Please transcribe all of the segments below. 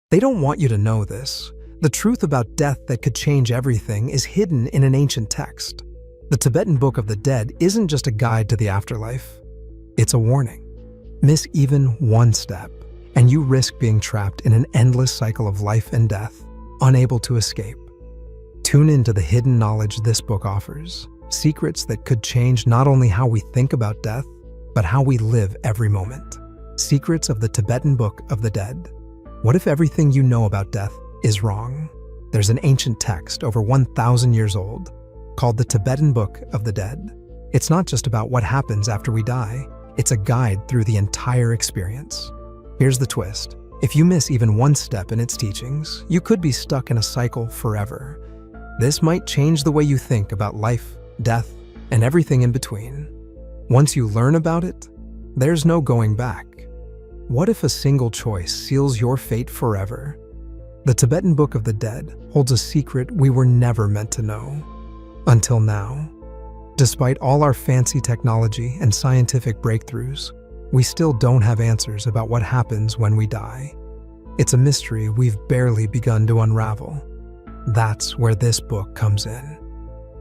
They don't want you to know this. The truth about death that could change everything is hidden in an ancient text. The Tibetan Book of the Dead isn't just a guide to the afterlife. It's a warning. Miss even one step, and you risk being trapped in an endless cycle of life and death, unable to escape. Tune into the hidden knowledge this book offers, secrets that could change not only how we think about death, but how we live every moment. Secrets of the Tibetan Book of the Dead. What if everything you know about death is wrong? There's an ancient text over 1,000 years old called the Tibetan Book of the Dead. It's not just about what happens after we die, it's a guide through the entire experience. Here's the twist. If you miss even one step in its teachings, you could be stuck in a cycle forever. This might change the way you think about life, death, and everything in between. Once you learn about it, there's no going back. What if a single choice seals your fate forever? The Tibetan Book of the Dead holds a secret we were never meant to know. Until now. Despite all our fancy technology and scientific breakthroughs, we still don't have answers about what happens when we die. It's a mystery we've barely begun to unravel. That's where this book comes in.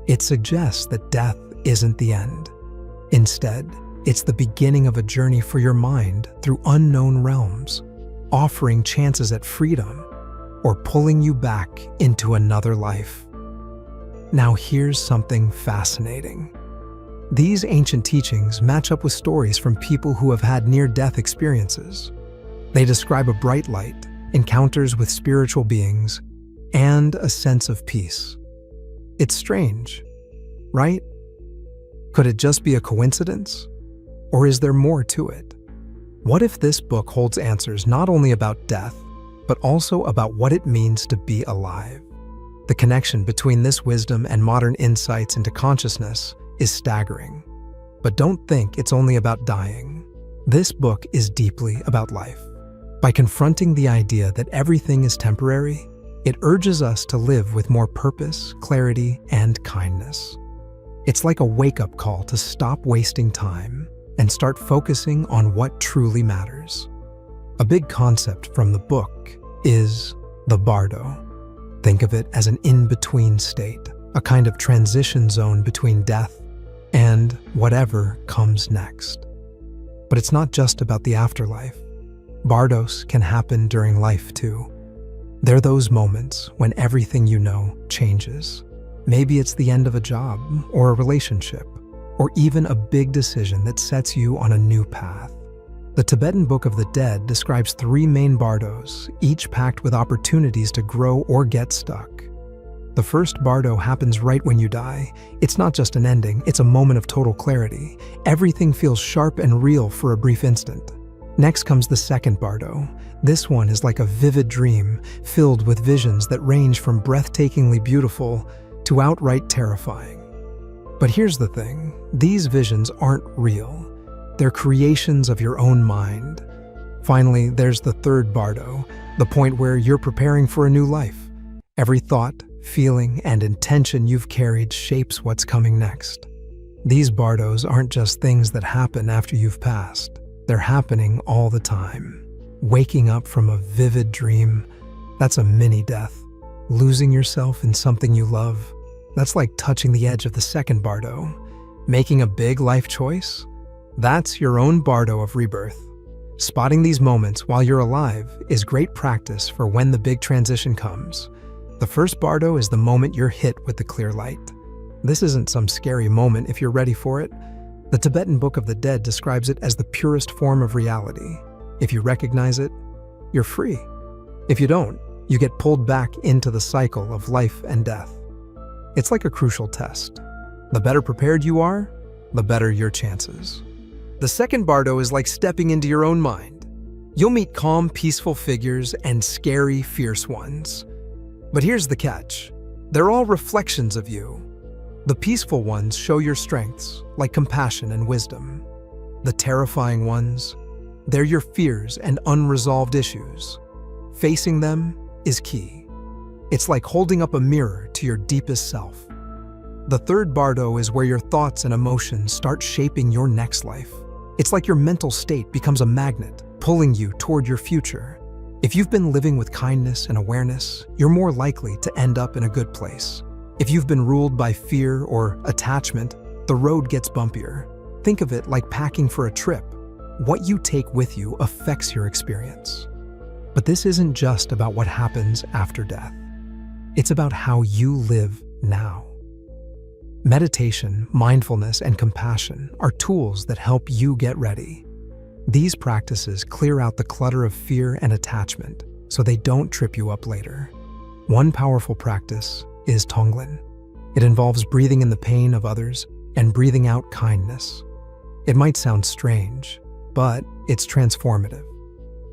It suggests that death isn't the end. Instead, it's the beginning of a journey for your mind through unknown realms, offering chances at freedom or pulling you back into another life. Now here's something fascinating. These ancient teachings match up with stories from people who have had near-death experiences. They describe a bright light, encounters with spiritual beings, and a sense of peace. It's strange, right? Could it just be a coincidence? Or is there more to it? What if this book holds answers not only about death, but also about what it means to be alive? The connection between this wisdom and modern insights into consciousness is staggering. But don't think it's only about dying. This book is deeply about life. By confronting the idea that everything is temporary, it urges us to live with more purpose, clarity, and kindness. It's like a wake-up call to stop wasting time and start focusing on what truly matters. A big concept from the book is the bardo. Think of it as an in-between state, a kind of transition zone between death and whatever comes next. But it's not just about the afterlife. Bardos can happen during life too. They're those moments when everything you know changes. Maybe it's the end of a job or a relationship, or even a big decision that sets you on a new path. The Tibetan Book of the Dead describes 3 main bardos, each packed with opportunities to grow or get stuck. The first bardo happens right when you die. It's not just an ending, it's a moment of total clarity. Everything feels sharp and real for a brief instant. Next comes the second bardo. This one is like a vivid dream, filled with visions that range from breathtakingly beautiful to outright terrifying. But here's the thing, these visions aren't real. They're creations of your own mind. Finally, there's the third bardo, the point where you're preparing for a new life. Every thought, feeling, and intention you've carried shapes what's coming next. These bardos aren't just things that happen after you've passed. They're happening all the time. Waking up from a vivid dream, that's a mini-death. Losing yourself in something you love, that's like touching the edge of the second bardo. Making a big life choice, that's your own bardo of rebirth. Spotting these moments while you're alive is great practice for when the big transition comes. The first bardo is the moment you're hit with the clear light. This isn't some scary moment if you're ready for it. The Tibetan Book of the Dead describes it as the purest form of reality. If you recognize it, you're free. If you don't, you get pulled back into the cycle of life and death. It's like a crucial test. The better prepared you are, the better your chances. The second bardo is like stepping into your own mind. You'll meet calm, peaceful figures and scary, fierce ones. But here's the catch. They're all reflections of you. The peaceful ones show your strengths, like compassion and wisdom. The terrifying ones, they're your fears and unresolved issues. Facing them is key. It's like holding up a mirror to your deepest self. The third bardo is where your thoughts and emotions start shaping your next life. It's like your mental state becomes a magnet, pulling you toward your future. If you've been living with kindness and awareness, you're more likely to end up in a good place. If you've been ruled by fear or attachment, the road gets bumpier. Think of it like packing for a trip. What you take with you affects your experience. But this isn't just about what happens after death. It's about how you live now. Meditation, mindfulness, and compassion are tools that help you get ready. These practices clear out the clutter of fear and attachment so they don't trip you up later. One powerful practice is Tonglen. It involves breathing in the pain of others and breathing out kindness. It might sound strange, but it's transformative.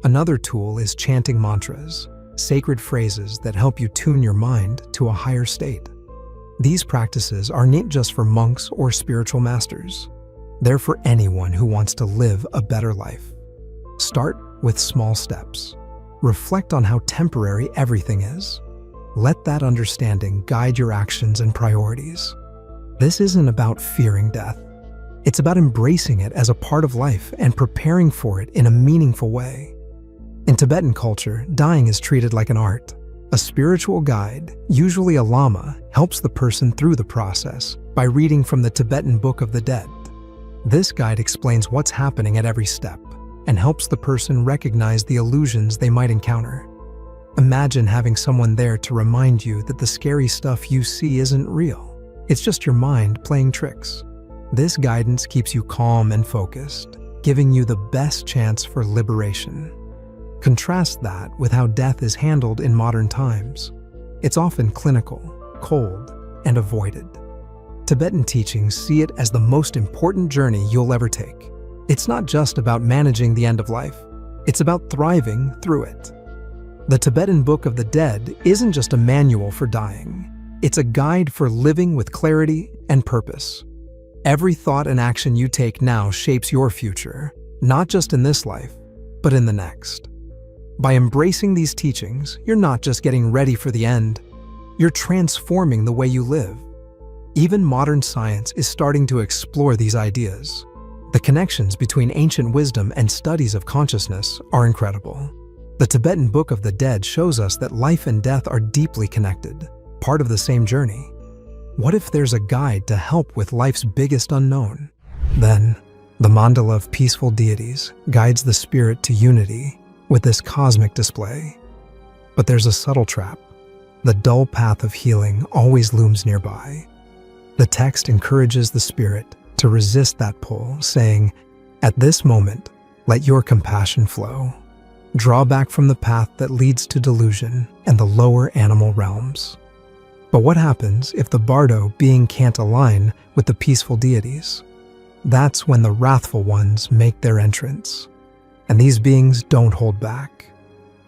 Another tool is chanting mantras, sacred phrases that help you tune your mind to a higher state. These practices aren't just for monks or spiritual masters. They're for anyone who wants to live a better life. Start with small steps. Reflect on how temporary everything is. Let that understanding guide your actions and priorities. This isn't about fearing death. It's about embracing it as a part of life and preparing for it in a meaningful way. In Tibetan culture, dying is treated like an art. A spiritual guide, usually a lama, helps the person through the process by reading from the Tibetan Book of the Dead. This guide explains what's happening at every step and helps the person recognize the illusions they might encounter. Imagine having someone there to remind you that the scary stuff you see isn't real. It's just your mind playing tricks. This guidance keeps you calm and focused, giving you the best chance for liberation. Contrast that with how death is handled in modern times. It's often clinical, cold, and avoided. Tibetan teachings see it as the most important journey you'll ever take. It's not just about managing the end of life. It's about thriving through it. The Tibetan Book of the Dead isn't just a manual for dying. It's a guide for living with clarity and purpose. Every thought and action you take now shapes your future, not just in this life, but in the next. By embracing these teachings, you're not just getting ready for the end. You're transforming the way you live. Even modern science is starting to explore these ideas. The connections between ancient wisdom and studies of consciousness are incredible. The Tibetan Book of the Dead shows us that life and death are deeply connected, part of the same journey. What if there's a guide to help with life's biggest unknown? Then, the mandala of peaceful deities guides the spirit to unity with this cosmic display. But there's a subtle trap. The dull path of healing always looms nearby. The text encourages the spirit to resist that pull, saying, "At this moment, let your compassion flow. Draw back from the path that leads to delusion and the lower animal realms." But what happens if the bardo being can't align with the peaceful deities? That's when the wrathful ones make their entrance. And these beings don't hold back.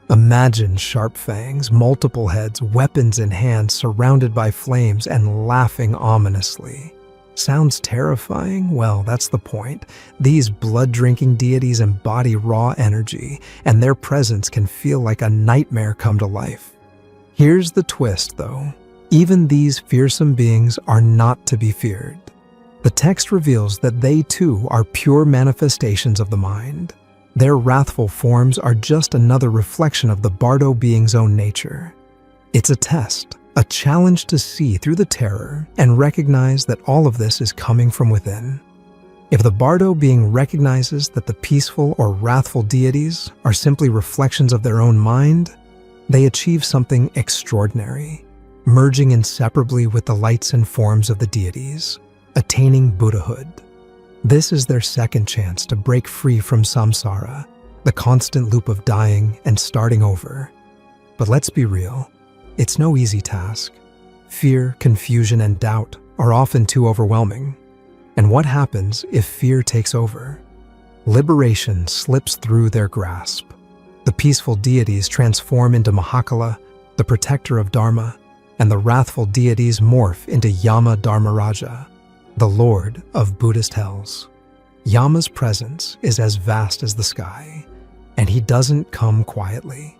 Imagine sharp fangs, multiple heads, weapons in hand, surrounded by flames and laughing ominously. Sounds terrifying? Well, that's the point. These blood-drinking deities embody raw energy, and their presence can feel like a nightmare come to life. Here's the twist, though. Even these fearsome beings are not to be feared. The text reveals that they too are pure manifestations of the mind. Their wrathful forms are just another reflection of the bardo being's own nature. It's a test, a challenge to see through the terror and recognize that all of this is coming from within. If the bardo being recognizes that the peaceful or wrathful deities are simply reflections of their own mind, they achieve something extraordinary, merging inseparably with the lights and forms of the deities, attaining Buddhahood. This is their second chance to break free from samsara, the constant loop of dying and starting over. But let's be real, it's no easy task. Fear, confusion, and doubt are often too overwhelming. And what happens if fear takes over? Liberation slips through their grasp. The peaceful deities transform into Mahakala, the protector of Dharma, and the wrathful deities morph into Yama Dharmaraja, the lord of Buddhist hells. Yama's presence is as vast as the sky, and he doesn't come quietly.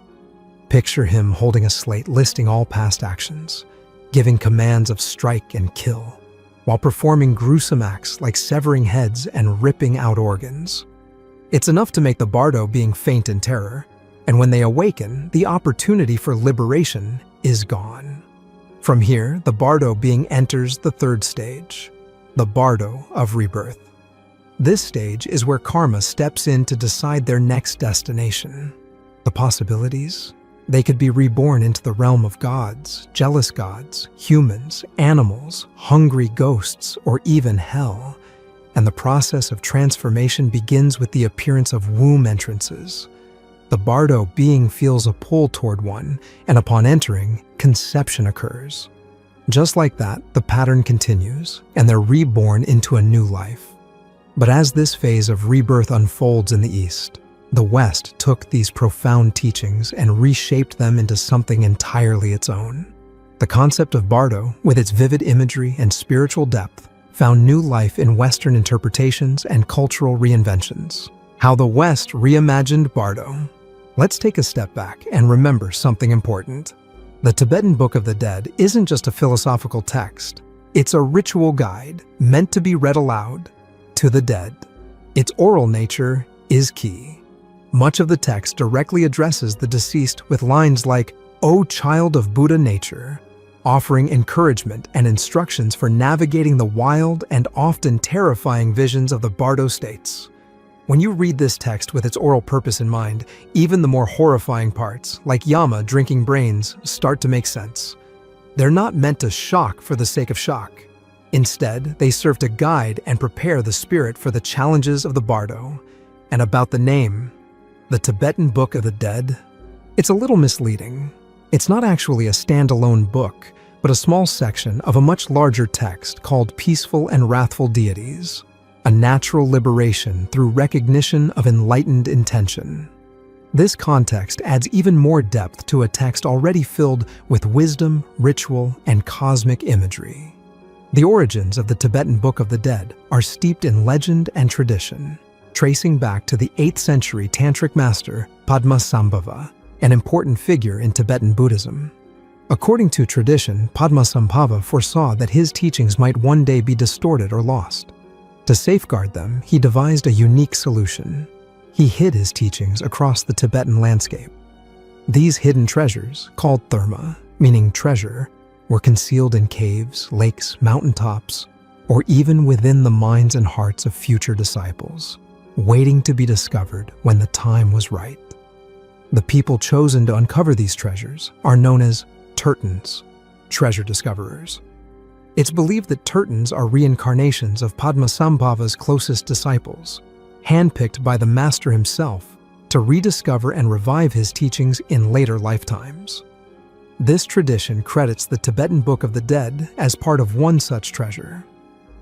Picture him holding a slate listing all past actions, giving commands of strike and kill, while performing gruesome acts like severing heads and ripping out organs. It's enough to make the bardo being faint in terror, And when they awaken, the opportunity for liberation is gone. From here, the Bardo being enters the third stage, the Bardo of rebirth. This stage is where karma steps in to decide their next destination. The possibilities? They could be reborn into the realm of gods, jealous gods, humans, animals, hungry ghosts, or even hell. And the process of transformation begins with the appearance of womb entrances. The Bardo being feels a pull toward one, and upon entering, conception occurs. Just like that, the pattern continues, and they're reborn into a new life. But as this phase of rebirth unfolds in the East, the West took these profound teachings and reshaped them into something entirely its own. The concept of Bardo, with its vivid imagery and spiritual depth, found new life in Western interpretations and cultural reinventions. How the West reimagined Bardo. Let's take a step back and remember something important. The Tibetan Book of the Dead isn't just a philosophical text. It's a ritual guide meant to be read aloud to the dead. Its oral nature is key. Much of the text directly addresses the deceased with lines like, "O child of Buddha nature," offering encouragement and instructions for navigating the wild and often terrifying visions of the Bardo states. When you read this text with its oral purpose in mind, even the more horrifying parts, like Yama drinking brains, start to make sense. They're not meant to shock for the sake of shock. Instead, they serve to guide and prepare the spirit for the challenges of the Bardo. And about the name, the Tibetan Book of the Dead, it's a little misleading. It's not actually a standalone book, but a small section of a much larger text called Peaceful and Wrathful Deities, a natural liberation through recognition of enlightened intention. This context adds even more depth to a text already filled with wisdom, ritual, and cosmic imagery. The origins of the Tibetan Book of the Dead are steeped in legend and tradition, tracing back to the 8th century tantric master Padmasambhava, an important figure in Tibetan Buddhism. According to tradition, Padmasambhava foresaw that his teachings might one day be distorted or lost. To safeguard them, he devised a unique solution. He hid his teachings across the Tibetan landscape. These hidden treasures, called therma, meaning treasure, were concealed in caves, lakes, mountaintops, or even within the minds and hearts of future disciples, waiting to be discovered when the time was right. The people chosen to uncover these treasures are known as Tertons, treasure discoverers. It's believed that Tertons are reincarnations of Padmasambhava's closest disciples, handpicked by the master himself to rediscover and revive his teachings in later lifetimes. This tradition credits the Tibetan Book of the Dead as part of one such treasure.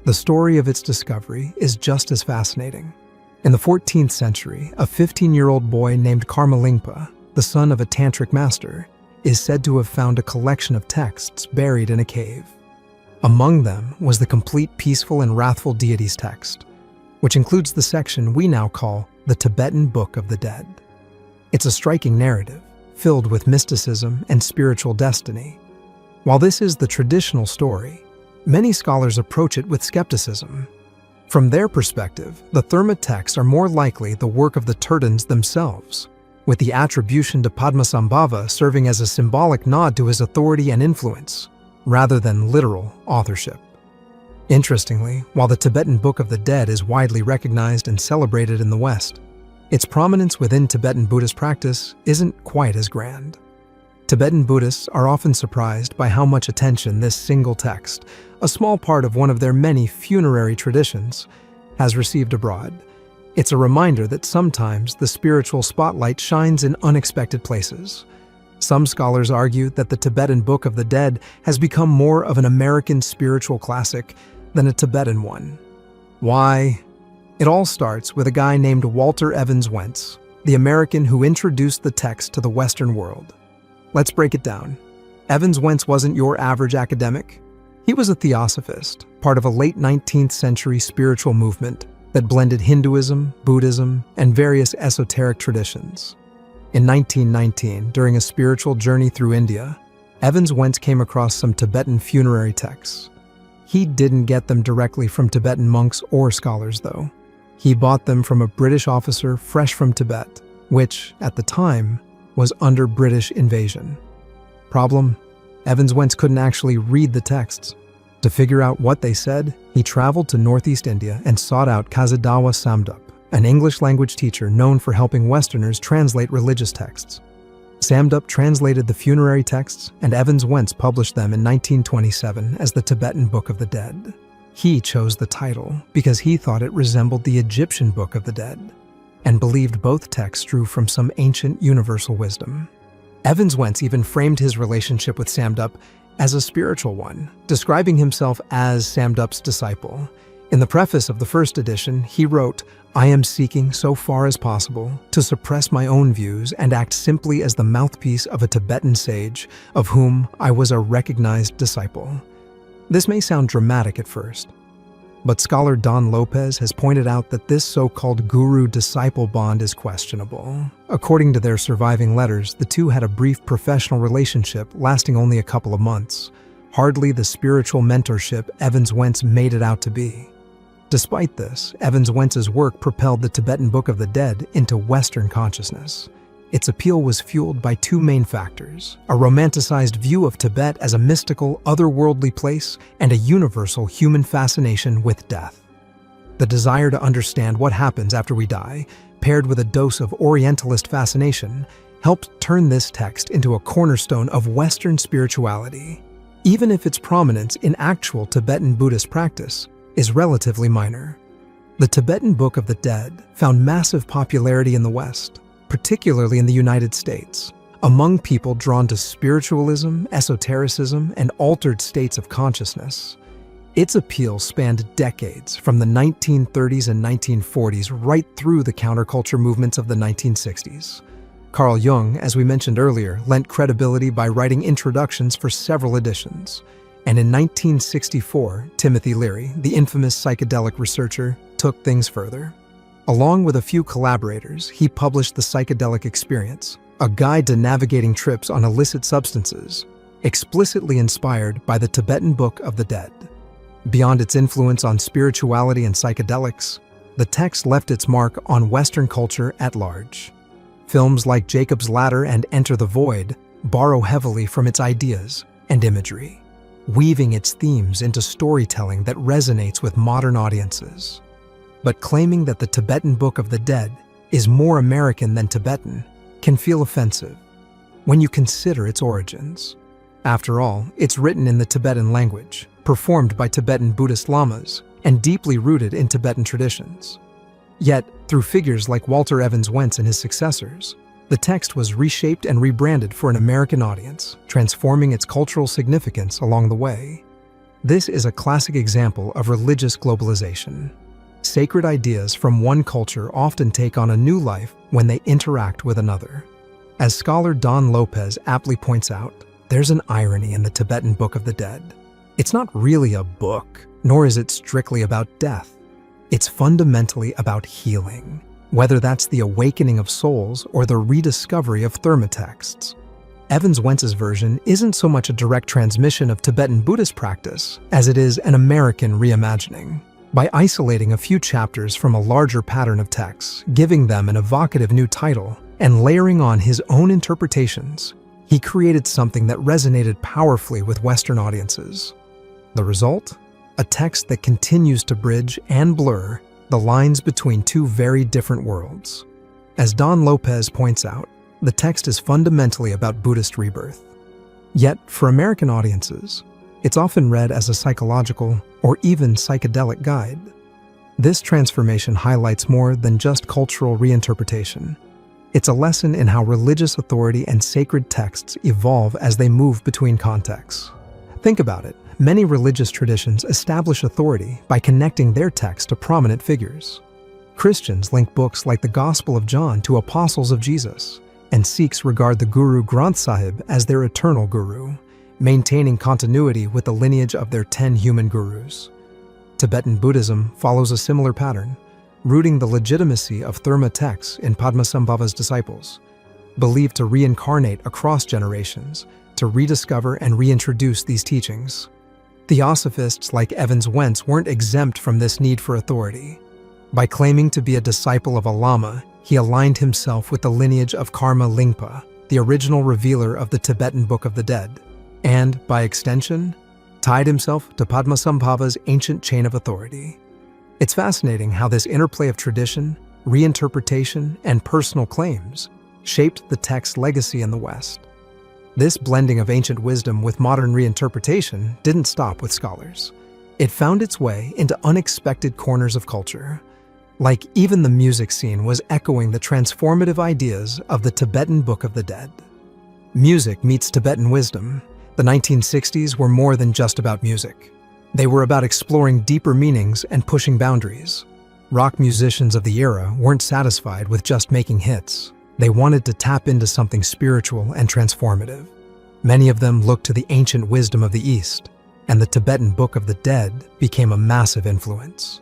The story of its discovery is just as fascinating. In the 14th century, a 15-year-old boy named Karmalingpa, the son of a tantric master, is said to have found a collection of texts buried in a cave. Among them was the complete Peaceful and Wrathful Deities text, which includes the section we now call the Tibetan Book of the Dead. It's a striking narrative, filled with mysticism and spiritual destiny. While this is the traditional story, many scholars approach it with skepticism. From their perspective, the therma texts are more likely the work of the Tertons themselves, with the attribution to Padmasambhava serving as a symbolic nod to his authority and influence, rather than literal authorship. Interestingly, while the Tibetan Book of the Dead is widely recognized and celebrated in the West, its prominence within Tibetan Buddhist practice isn't quite as grand. Tibetan Buddhists are often surprised by how much attention this single text, a small part of one of their many funerary traditions, has received abroad. It's a reminder that sometimes the spiritual spotlight shines in unexpected places. Some scholars argue that the Tibetan Book of the Dead has become more of an American spiritual classic than a Tibetan one. Why? It all starts with a guy named Walter Evans Wentz, the American who introduced the text to the Western world. Let's break it down. Evans Wentz wasn't your average academic. He was a theosophist, part of a late 19th century spiritual movement that blended Hinduism, Buddhism, and various esoteric traditions. In 1919, during a spiritual journey through India, Evans Wentz came across some Tibetan funerary texts. He didn't get them directly from Tibetan monks or scholars, though. He bought them from a British officer fresh from Tibet, which, at the time, was under British invasion. Problem: Evans Wentz couldn't actually read the texts. To figure out what they said, he traveled to northeast India and sought out Kazadawa Samdup, an English language teacher known for helping Westerners translate religious texts. Samdup translated the funerary texts, and Evans Wentz published them in 1927 as the Tibetan Book of the Dead. He chose the title because he thought it resembled the Egyptian Book of the Dead, and believed both texts drew from some ancient universal wisdom. Evans Wentz even framed his relationship with Samdup as a spiritual one, describing himself as Samdup's disciple. In the preface of the first edition, he wrote, "I am seeking, so far as possible, to suppress my own views and act simply as the mouthpiece of a Tibetan sage, of whom I was a recognized disciple." This may sound dramatic at first, but scholar Don Lopez has pointed out that this so-called guru-disciple bond is questionable. According to their surviving letters, the two had a brief professional relationship lasting only a couple of months, hardly the spiritual mentorship Evans Wentz made it out to be. Despite this, Evans Wentz's work propelled the Tibetan Book of the Dead into Western consciousness. Its appeal was fueled by two main factors: a romanticized view of Tibet as a mystical, otherworldly place, and a universal human fascination with death. The desire to understand what happens after we die, paired with a dose of Orientalist fascination, helped turn this text into a cornerstone of Western spirituality, even if its prominence in actual Tibetan Buddhist practice is relatively minor. The Tibetan Book of the Dead found massive popularity in the West, particularly in the United States, among people drawn to spiritualism, esotericism, and altered states of consciousness. Its appeal spanned decades, from the 1930s and 1940s right through the counterculture movements of the 1960s. Carl Jung, as we mentioned earlier, lent credibility by writing introductions for several editions. And in 1964, Timothy Leary, the infamous psychedelic researcher, took things further. Along with a few collaborators, he published The Psychedelic Experience, a guide to navigating trips on illicit substances, explicitly inspired by the Tibetan Book of the Dead. Beyond its influence on spirituality and psychedelics, the text left its mark on Western culture at large. Films like Jacob's Ladder and Enter the Void borrow heavily from its ideas and imagery, weaving its themes into storytelling that resonates with modern audiences. But claiming that the Tibetan Book of the Dead is more American than Tibetan can feel offensive when you consider its origins. After all, it's written in the Tibetan language, performed by Tibetan Buddhist lamas, and deeply rooted in Tibetan traditions. Yet, through figures like Walter Evans Wentz and his successors, the text was reshaped and rebranded for an American audience, transforming its cultural significance along the way. This is a classic example of religious globalization. Sacred ideas from one culture often take on a new life when they interact with another. As scholar Don Lopez aptly points out, there's an irony in the Tibetan Book of the Dead. It's not really a book, nor is it strictly about death. It's fundamentally about healing, whether that's the awakening of souls or the rediscovery of thermatexts. Evans Wentz's version isn't so much a direct transmission of Tibetan Buddhist practice as it is an American reimagining. By isolating a few chapters from a larger pattern of texts, giving them an evocative new title, and layering on his own interpretations, he created something that resonated powerfully with Western audiences. The result? A text that continues to bridge and blur the lines between two very different worlds. As Don Lopez points out, the text is fundamentally about Buddhist rebirth. Yet, for American audiences, it's often read as a psychological or even psychedelic guide. This transformation highlights more than just cultural reinterpretation. It's a lesson in how religious authority and sacred texts evolve as they move between contexts. Think about it. Many religious traditions establish authority by connecting their text to prominent figures. Christians link books like the Gospel of John to apostles of Jesus, and Sikhs regard the Guru Granth Sahib as their eternal guru, maintaining continuity with the lineage of their 10 human gurus. Tibetan Buddhism follows a similar pattern, rooting the legitimacy of Therma texts in Padmasambhava's disciples, believed to reincarnate across generations to rediscover and reintroduce these teachings. Theosophists like Evans Wentz weren't exempt from this need for authority. By claiming to be a disciple of a lama, he aligned himself with the lineage of Karma Lingpa, the original revealer of the Tibetan Book of the Dead, and, by extension, tied himself to Padmasambhava's ancient chain of authority. It's fascinating how this interplay of tradition, reinterpretation, and personal claims shaped the text's legacy in the West. This blending of ancient wisdom with modern reinterpretation didn't stop with scholars. It found its way into unexpected corners of culture. Like even the music scene was echoing the transformative ideas of the Tibetan Book of the Dead. Music meets Tibetan wisdom. The 1960s were more than just about music. They were about exploring deeper meanings and pushing boundaries. Rock musicians of the era weren't satisfied with just making hits. They wanted to tap into something spiritual and transformative. Many of them looked to the ancient wisdom of the East, and the Tibetan Book of the Dead became a massive influence.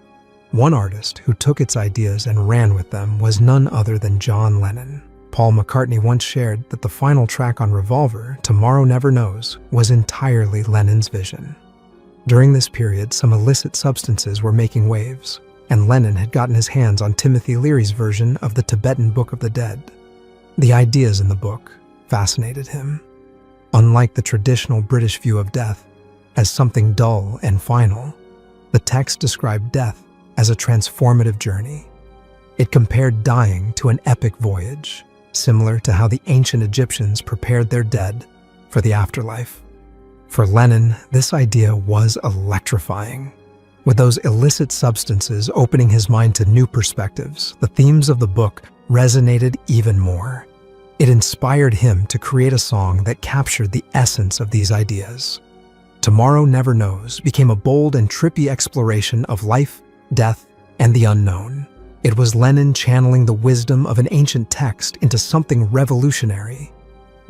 One artist who took its ideas and ran with them was none other than John Lennon. Paul McCartney once shared that the final track on Revolver, Tomorrow Never Knows, was entirely Lennon's vision. During this period, some illicit substances were making waves, and Lennon had gotten his hands on Timothy Leary's version of the Tibetan Book of the Dead. The ideas in the book fascinated him. Unlike the traditional British view of death as something dull and final, the text described death as a transformative journey. It compared dying to an epic voyage, similar to how the ancient Egyptians prepared their dead for the afterlife. For Lennon, this idea was electrifying. With those illicit substances opening his mind to new perspectives, the themes of the book resonated even more. It inspired him to create a song that captured the essence of these ideas. Tomorrow Never Knows became a bold and trippy exploration of life, death, and the unknown. It was Lennon channeling the wisdom of an ancient text into something revolutionary.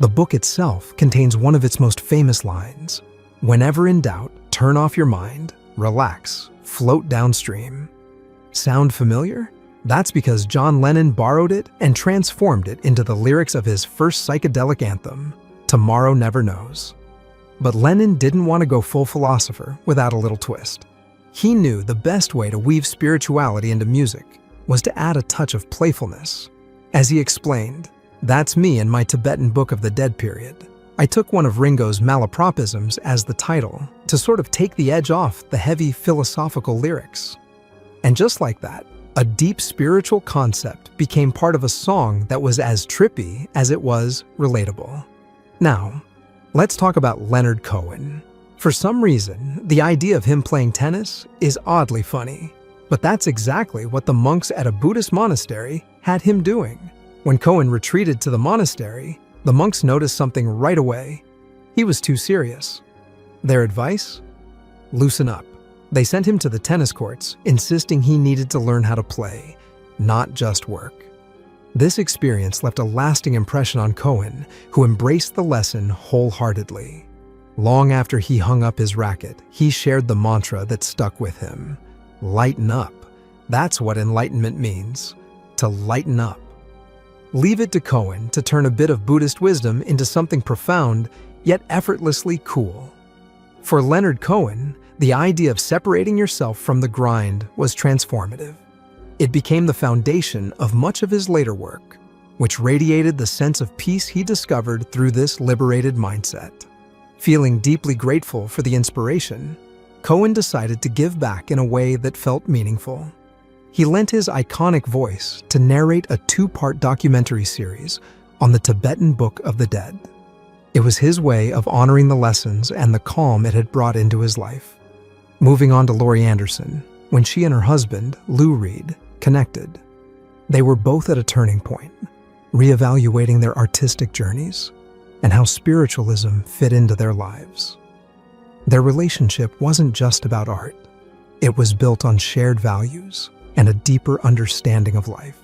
The book itself contains one of its most famous lines: "Whenever in doubt, turn off your mind, relax, float downstream." Sound familiar? That's because John Lennon borrowed it and transformed it into the lyrics of his first psychedelic anthem, Tomorrow Never Knows. But Lennon didn't want to go full philosopher without a little twist. He knew the best way to weave spirituality into music was to add a touch of playfulness. As he explained, "That's me in my Tibetan Book of the Dead period. I took one of Ringo's malapropisms as the title to sort of take the edge off the heavy philosophical lyrics." And just like that, a deep spiritual concept became part of a song that was as trippy as it was relatable. Now, let's talk about Leonard Cohen. For some reason, the idea of him playing tennis is oddly funny. But that's exactly what the monks at a Buddhist monastery had him doing. When Cohen retreated to the monastery, the monks noticed something right away. He was too serious. Their advice? Loosen up. They sent him to the tennis courts, insisting he needed to learn how to play, not just work. This experience left a lasting impression on Cohen, who embraced the lesson wholeheartedly. Long after he hung up his racket, he shared the mantra that stuck with him: lighten up. That's what enlightenment means, to lighten up. Leave it to Cohen to turn a bit of Buddhist wisdom into something profound, yet effortlessly cool. For Leonard Cohen, the idea of separating yourself from the grind was transformative. It became the foundation of much of his later work, which radiated the sense of peace he discovered through this liberated mindset. Feeling deeply grateful for the inspiration, Cohen decided to give back in a way that felt meaningful. He lent his iconic voice to narrate a 2-part documentary series on the Tibetan Book of the Dead. It was his way of honoring the lessons and the calm it had brought into his life. Moving on to Laurie Anderson, when she and her husband, Lou Reed, connected. They were both at a turning point, reevaluating their artistic journeys and how spiritualism fit into their lives. Their relationship wasn't just about art. It was built on shared values and a deeper understanding of life.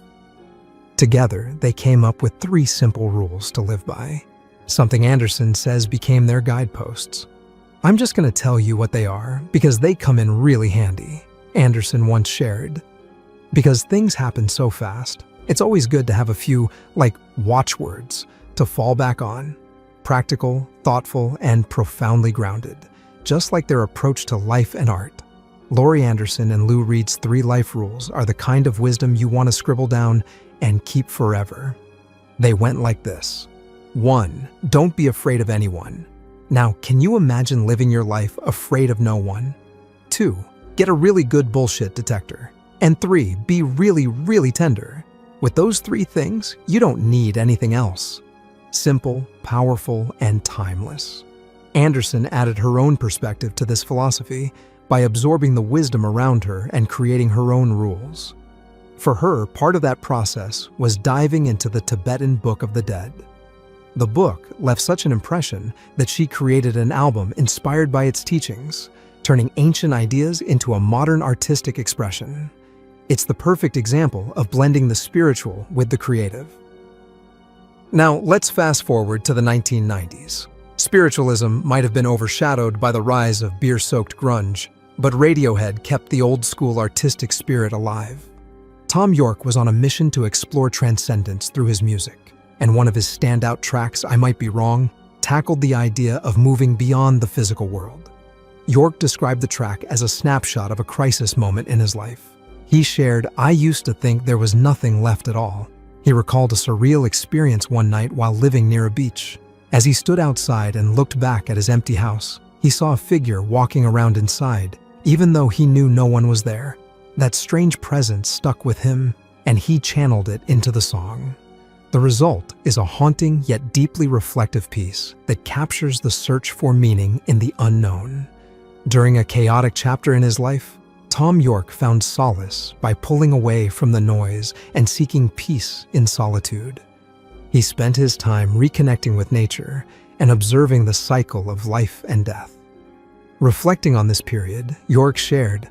Together, they came up with 3 simple rules to live by, something Anderson says became their guideposts. "I'm just going to tell you what they are because they come in really handy," Anderson once shared. "Because things happen so fast, it's always good to have a few, watchwords to fall back on. Practical, thoughtful, and profoundly grounded, just like their approach to life and art." Laurie Anderson and Lou Reed's 3 life rules are the kind of wisdom you want to scribble down and keep forever. They went like this: 1. Don't be afraid of anyone. Now, can you imagine living your life afraid of no one? 2. Get a really good bullshit detector. And 3. Be really, really tender. With those 3 things, you don't need anything else. Simple, powerful, and timeless. Anderson added her own perspective to this philosophy by absorbing the wisdom around her and creating her own rules. For her, part of that process was diving into the Tibetan Book of the Dead. The book left such an impression that she created an album inspired by its teachings, turning ancient ideas into a modern artistic expression. It's the perfect example of blending the spiritual with the creative. Now, let's fast forward to the 1990s. Spiritualism might have been overshadowed by the rise of beer-soaked grunge, but Radiohead kept the old-school artistic spirit alive. Thom Yorke was on a mission to explore transcendence through his music, and one of his standout tracks, I Might Be Wrong, tackled the idea of moving beyond the physical world. Yorke described the track as a snapshot of a crisis moment in his life. He shared, "I used to think there was nothing left at all." He recalled a surreal experience one night while living near a beach. As he stood outside and looked back at his empty house, he saw a figure walking around inside, even though he knew no one was there. That strange presence stuck with him, and he channeled it into the song. The result is a haunting yet deeply reflective piece that captures the search for meaning in the unknown. During a chaotic chapter in his life, Thom Yorke found solace by pulling away from the noise and seeking peace in solitude. He spent his time reconnecting with nature and observing the cycle of life and death. Reflecting on this period, Yorke shared,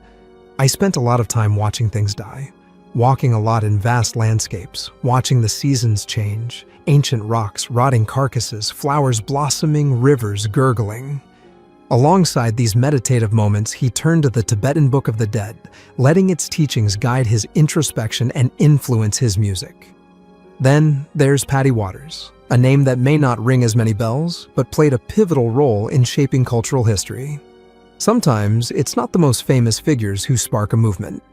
"I spent a lot of time watching things die, walking a lot in vast landscapes, watching the seasons change, ancient rocks, rotting carcasses, flowers blossoming, rivers gurgling." Alongside these meditative moments, he turned to the Tibetan Book of the Dead, letting its teachings guide his introspection and influence his music. Then there's Patty Waters, a name that may not ring as many bells, but played a pivotal role in shaping cultural history. Sometimes it's not the most famous figures who spark a movement.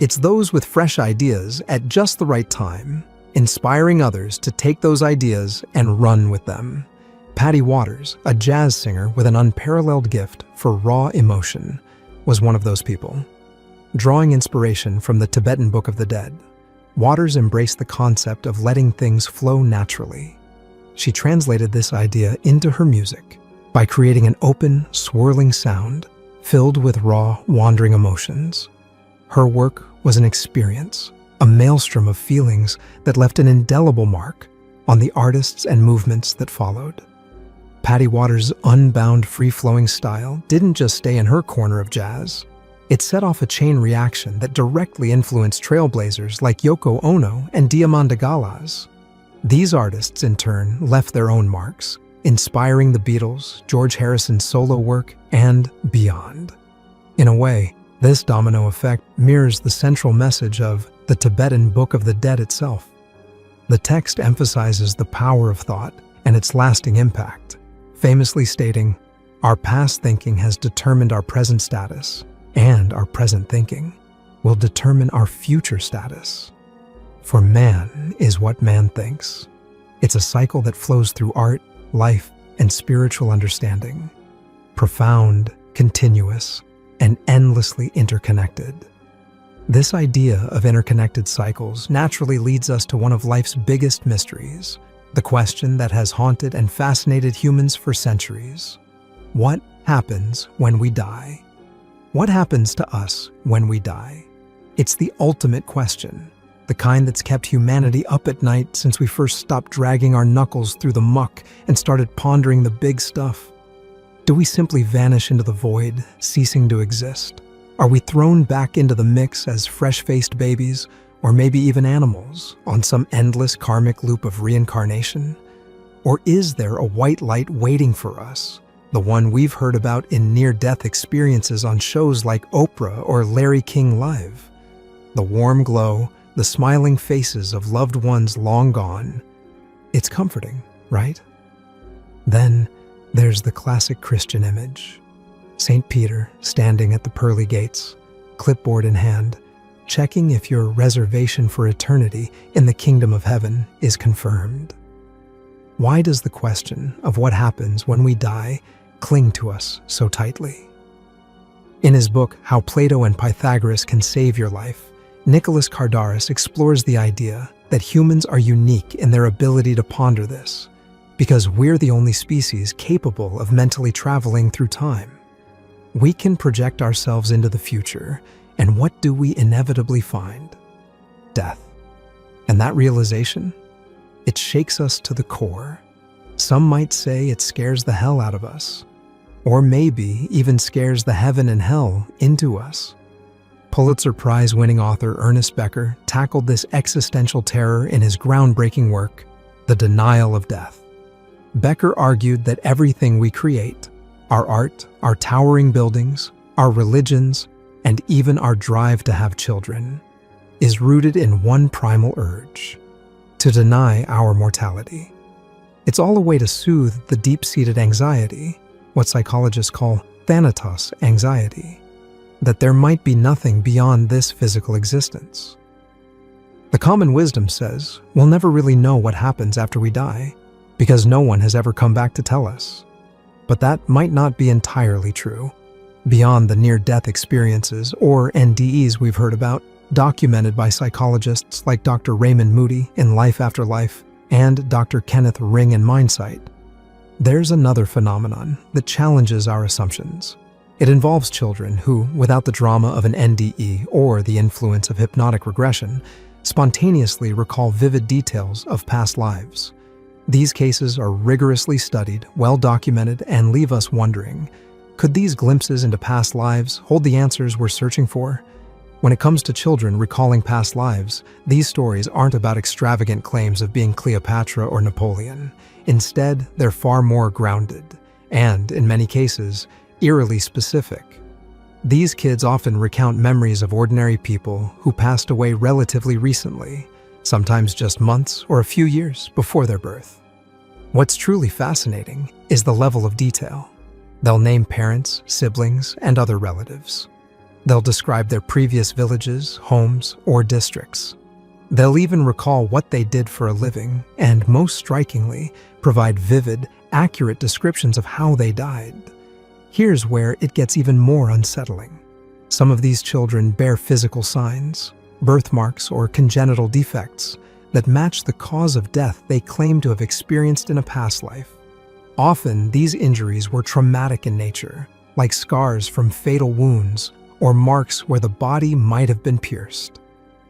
It's those with fresh ideas at just the right time, inspiring others to take those ideas and run with them. Patty Waters, a jazz singer with an unparalleled gift for raw emotion, was one of those people. Drawing inspiration from the Tibetan Book of the Dead, Waters embraced the concept of letting things flow naturally. She translated this idea into her music by creating an open, swirling sound filled with raw, wandering emotions. Her work was an experience, a maelstrom of feelings that left an indelible mark on the artists and movements that followed. Patty Waters' unbound, free-flowing style didn't just stay in her corner of jazz. It set off a chain reaction that directly influenced trailblazers like Yoko Ono and Diamanda Galás. These artists, in turn, left their own marks, inspiring the Beatles, George Harrison's solo work, and beyond. In a way, this domino effect mirrors the central message of the Tibetan Book of the Dead itself. The text emphasizes the power of thought and its lasting impact, famously stating, "Our past thinking has determined our present status, and our present thinking will determine our future status. For man is what man thinks." It's a cycle that flows through art, life, and spiritual understanding. Profound, continuous, and endlessly interconnected. This idea of interconnected cycles naturally leads us to one of life's biggest mysteries, the question that has haunted and fascinated humans for centuries. What happens when we die? What happens to us when we die? It's the ultimate question, the kind that's kept humanity up at night since we first stopped dragging our knuckles through the muck and started pondering the big stuff. Do we simply vanish into the void, ceasing to exist? Are we thrown back into the mix as fresh-faced babies, or maybe even animals, on some endless karmic loop of reincarnation? Or is there a white light waiting for us, the one we've heard about in near-death experiences on shows like Oprah or Larry King Live? The warm glow, the smiling faces of loved ones long gone. It's comforting, right? Then there's the classic Christian image. St. Peter standing at the pearly gates, clipboard in hand, checking if your reservation for eternity in the kingdom of heaven is confirmed. Why does the question of what happens when we die cling to us so tightly? In his book, How Plato and Pythagoras Can Save Your Life, Nicholas Kardaras explores the idea that humans are unique in their ability to ponder this, because we're the only species capable of mentally traveling through time. We can project ourselves into the future, and what do we inevitably find? Death. And that realization? It shakes us to the core. Some might say it scares the hell out of us, or maybe even scares the heaven and hell into us. Pulitzer Prize-winning author Ernest Becker tackled this existential terror in his groundbreaking work, The Denial of Death. Becker argued that everything we create, our art, our towering buildings, our religions, and even our drive to have children, is rooted in one primal urge: to deny our mortality. It's all a way to soothe the deep-seated anxiety, what psychologists call thanatos anxiety, that there might be nothing beyond this physical existence. The common wisdom says we'll never really know what happens after we die, because no one has ever come back to tell us. But that might not be entirely true. Beyond the near-death experiences, or NDEs we've heard about, documented by psychologists like Dr. Raymond Moody in Life After Life and Dr. Kenneth Ring in Mindsight, there's another phenomenon that challenges our assumptions. It involves children who, without the drama of an NDE or the influence of hypnotic regression, spontaneously recall vivid details of past lives. These cases are rigorously studied, well documented, and leave us wondering, could these glimpses into past lives hold the answers we're searching for? When it comes to children recalling past lives, these stories aren't about extravagant claims of being Cleopatra or Napoleon. Instead, they're far more grounded, and, in many cases, eerily specific. These kids often recount memories of ordinary people who passed away relatively recently, sometimes just months or a few years before their birth. What's truly fascinating is the level of detail. They'll name parents, siblings, and other relatives. They'll describe their previous villages, homes, or districts. They'll even recall what they did for a living, and most strikingly, provide vivid, accurate descriptions of how they died. Here's where it gets even more unsettling. Some of these children bear physical signs, birthmarks or congenital defects that match the cause of death they claim to have experienced in a past life. Often, these injuries were traumatic in nature, like scars from fatal wounds or marks where the body might have been pierced.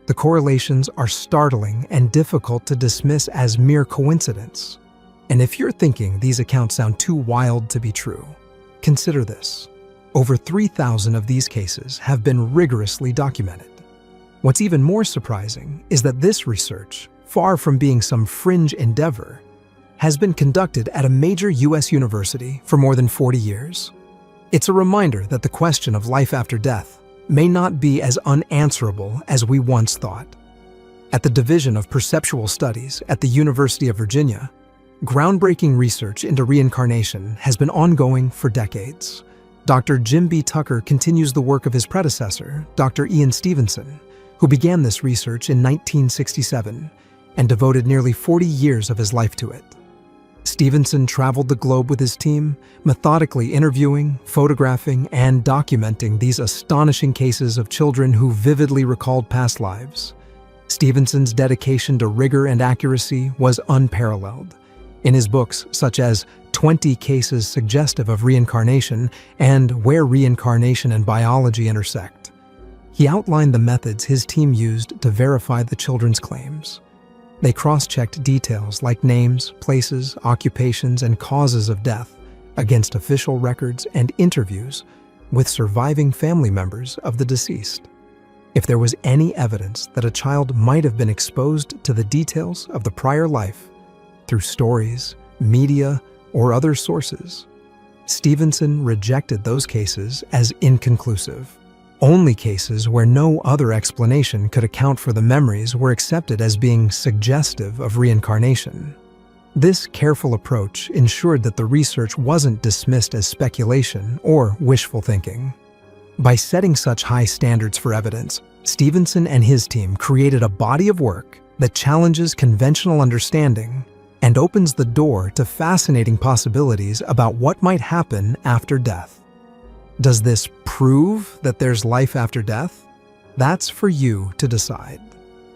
The correlations are startling and difficult to dismiss as mere coincidence. And if you're thinking these accounts sound too wild to be true, consider this. Over 3,000 of these cases have been rigorously documented. What's even more surprising is that this research, far from being some fringe endeavor, has been conducted at a major U.S. university for more than 40 years. It's a reminder that the question of life after death may not be as unanswerable as we once thought. At the Division of Perceptual Studies at the University of Virginia, groundbreaking research into reincarnation has been ongoing for decades. Dr. Jim B. Tucker continues the work of his predecessor, Dr. Ian Stevenson, who began this research in 1967 and devoted nearly 40 years of his life to it. Stevenson traveled the globe with his team, methodically interviewing, photographing, and documenting these astonishing cases of children who vividly recalled past lives. Stevenson's dedication to rigor and accuracy was unparalleled. In his books, such as 20 Cases Suggestive of Reincarnation and Where Reincarnation and Biology Intersect, he outlined the methods his team used to verify the children's claims. They cross-checked details like names, places, occupations, and causes of death against official records and interviews with surviving family members of the deceased. If there was any evidence that a child might have been exposed to the details of the prior life through stories, media, or other sources, Stevenson rejected those cases as inconclusive. Only cases where no other explanation could account for the memories were accepted as being suggestive of reincarnation. This careful approach ensured that the research wasn't dismissed as speculation or wishful thinking. By setting such high standards for evidence, Stevenson and his team created a body of work that challenges conventional understanding and opens the door to fascinating possibilities about what might happen after death. Does this prove that there's life after death? That's for you to decide.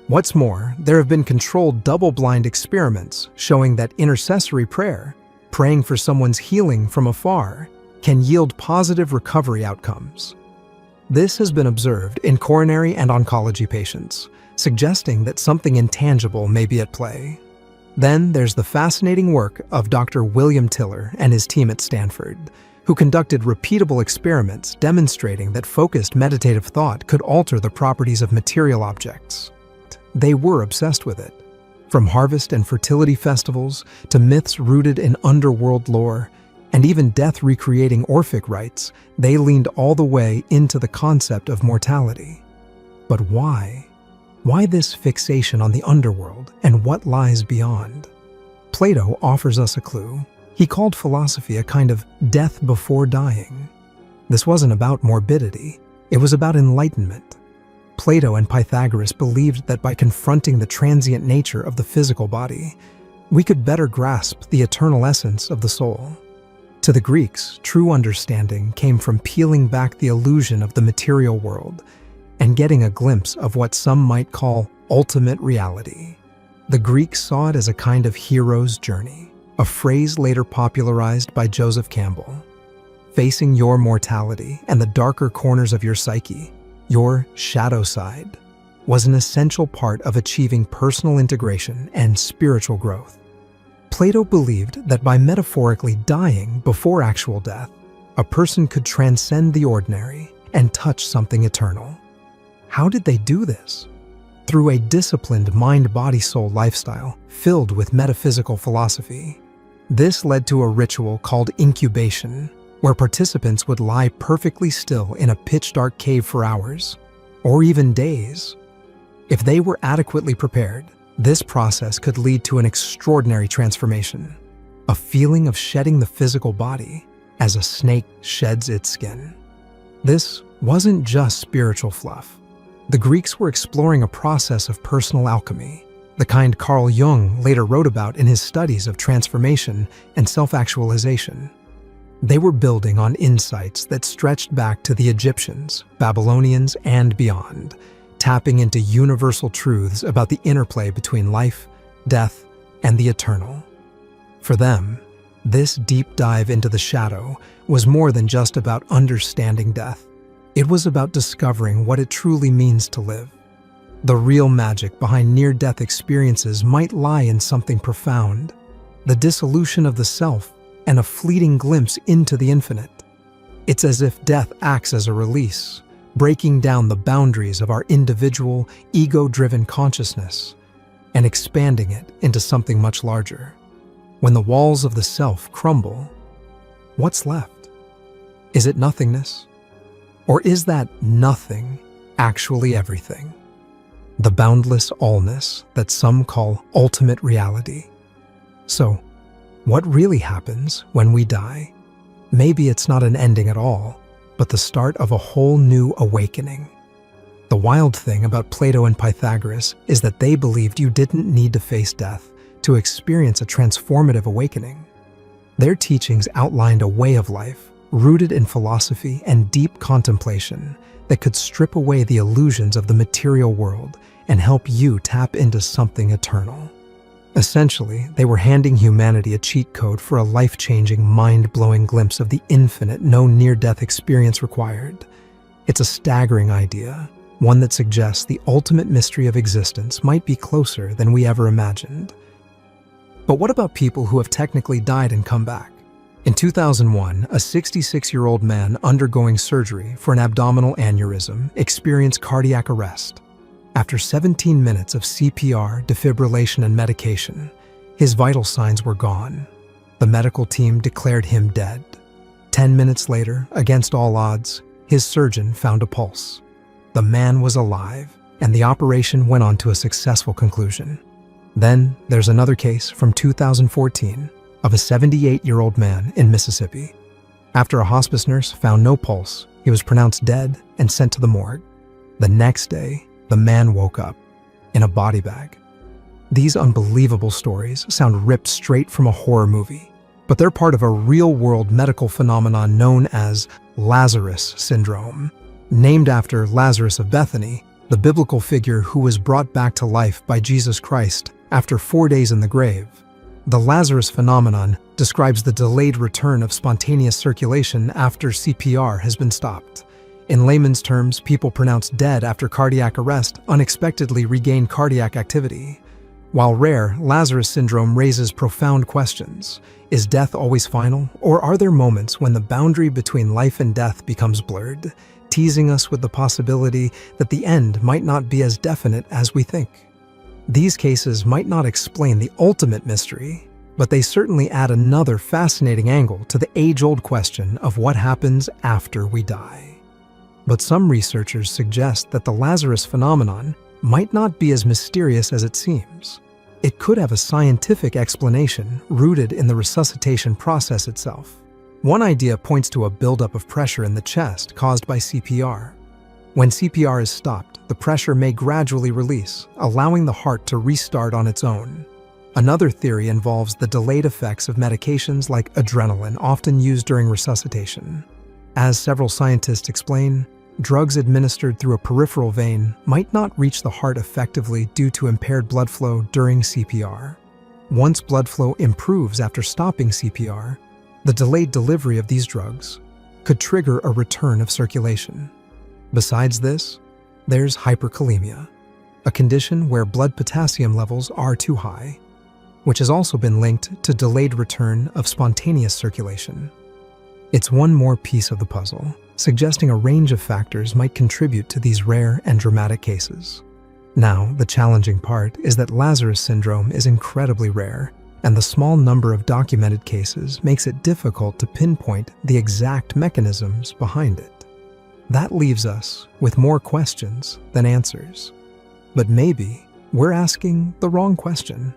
What's more, there have been controlled double-blind experiments showing that intercessory prayer, praying for someone's healing from afar, can yield positive recovery outcomes. This has been observed in coronary and oncology patients, suggesting that something intangible may be at play. Then there's the fascinating work of Dr. William Tiller and his team at Stanford, who conducted repeatable experiments demonstrating that focused meditative thought could alter the properties of material objects. They were obsessed with it. From harvest and fertility festivals to myths rooted in underworld lore, and even death recreating Orphic rites, they leaned all the way into the concept of mortality. But why? Why this fixation on the underworld and what lies beyond? Plato offers us a clue. He called philosophy a kind of death before dying. This wasn't about morbidity, it was about enlightenment. Plato and Pythagoras believed that by confronting the transient nature of the physical body, we could better grasp the eternal essence of the soul. To the Greeks, true understanding came from peeling back the illusion of the material world and getting a glimpse of what some might call ultimate reality. The Greeks saw it as a kind of hero's journey, a phrase later popularized by Joseph Campbell. Facing your mortality and the darker corners of your psyche, your shadow side, was an essential part of achieving personal integration and spiritual growth. Plato believed that by metaphorically dying before actual death, a person could transcend the ordinary and touch something eternal. How did they do this? Through a disciplined mind-body-soul lifestyle filled with metaphysical philosophy. This led to a ritual called incubation, where participants would lie perfectly still in a pitch-dark cave for hours, or even days. If they were adequately prepared, this process could lead to an extraordinary transformation, a feeling of shedding the physical body as a snake sheds its skin. This wasn't just spiritual fluff. The Greeks were exploring a process of personal alchemy, the kind Carl Jung later wrote about in his studies of transformation and self-actualization. They were building on insights that stretched back to the Egyptians, Babylonians, and beyond, tapping into universal truths about the interplay between life, death, and the eternal. For them, this deep dive into the shadow was more than just about understanding death. It was about discovering what it truly means to live. The real magic behind near-death experiences might lie in something profound, the dissolution of the self and a fleeting glimpse into the infinite. It's as if death acts as a release, breaking down the boundaries of our individual, ego-driven consciousness and expanding it into something much larger. When the walls of the self crumble, what's left? Is it nothingness? Or is that nothing actually everything? The boundless allness that some call ultimate reality. So, what really happens when we die? Maybe it's not an ending at all, but the start of a whole new awakening. The wild thing about Plato and Pythagoras is that they believed you didn't need to face death to experience a transformative awakening. Their teachings outlined a way of life rooted in philosophy and deep contemplation that could strip away the illusions of the material world and help you tap into something eternal. Essentially, they were handing humanity a cheat code for a life-changing, mind-blowing glimpse of the infinite no near-death experience required. It's a staggering idea, one that suggests the ultimate mystery of existence might be closer than we ever imagined. But what about people who have technically died and come back? In 2001, a 66-year-old man undergoing surgery for an abdominal aneurysm experienced cardiac arrest. After 17 minutes of CPR, defibrillation, and medication, his vital signs were gone. The medical team declared him dead. 10 minutes later, against all odds, his surgeon found a pulse. The man was alive, and the operation went on to a successful conclusion. Then there's another case from 2014 of a 78-year-old man in Mississippi. After a hospice nurse found no pulse, he was pronounced dead and sent to the morgue. The next day, the man woke up in a body bag. These unbelievable stories sound ripped straight from a horror movie, but they're part of a real-world medical phenomenon known as Lazarus syndrome. Named after Lazarus of Bethany, the biblical figure who was brought back to life by Jesus Christ after 4 days in the grave. The Lazarus phenomenon describes the delayed return of spontaneous circulation after CPR has been stopped. In layman's terms, people pronounced dead after cardiac arrest unexpectedly regain cardiac activity. While rare, Lazarus syndrome raises profound questions. Is death always final, or are there moments when the boundary between life and death becomes blurred, teasing us with the possibility that the end might not be as definite as we think? These cases might not explain the ultimate mystery, but they certainly add another fascinating angle to the age-old question of what happens after we die. But some researchers suggest that the Lazarus phenomenon might not be as mysterious as it seems. It could have a scientific explanation rooted in the resuscitation process itself. One idea points to a buildup of pressure in the chest caused by CPR. When CPR is stopped, the pressure may gradually release, allowing the heart to restart on its own. Another theory involves the delayed effects of medications like adrenaline, often used during resuscitation. As several scientists explain, drugs administered through a peripheral vein might not reach the heart effectively due to impaired blood flow during CPR. Once blood flow improves after stopping CPR, the delayed delivery of these drugs could trigger a return of circulation. Besides this, there's hyperkalemia, a condition where blood potassium levels are too high, which has also been linked to delayed return of spontaneous circulation. It's one more piece of the puzzle, suggesting a range of factors might contribute to these rare and dramatic cases. Now, the challenging part is that Lazarus syndrome is incredibly rare, and the small number of documented cases makes it difficult to pinpoint the exact mechanisms behind it. That leaves us with more questions than answers. But maybe we're asking the wrong question.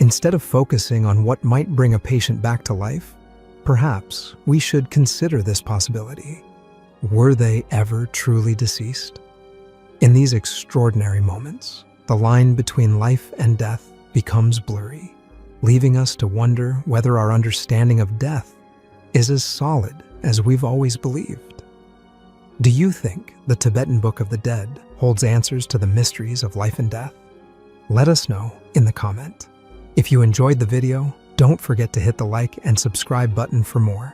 Instead of focusing on what might bring a patient back to life, perhaps we should consider this possibility. Were they ever truly deceased? In these extraordinary moments, the line between life and death becomes blurry, leaving us to wonder whether our understanding of death is as solid as we've always believed. Do you think the Tibetan Book of the Dead holds answers to the mysteries of life and death? Let us know in the comment. If you enjoyed the video, don't forget to hit the like and subscribe button for more.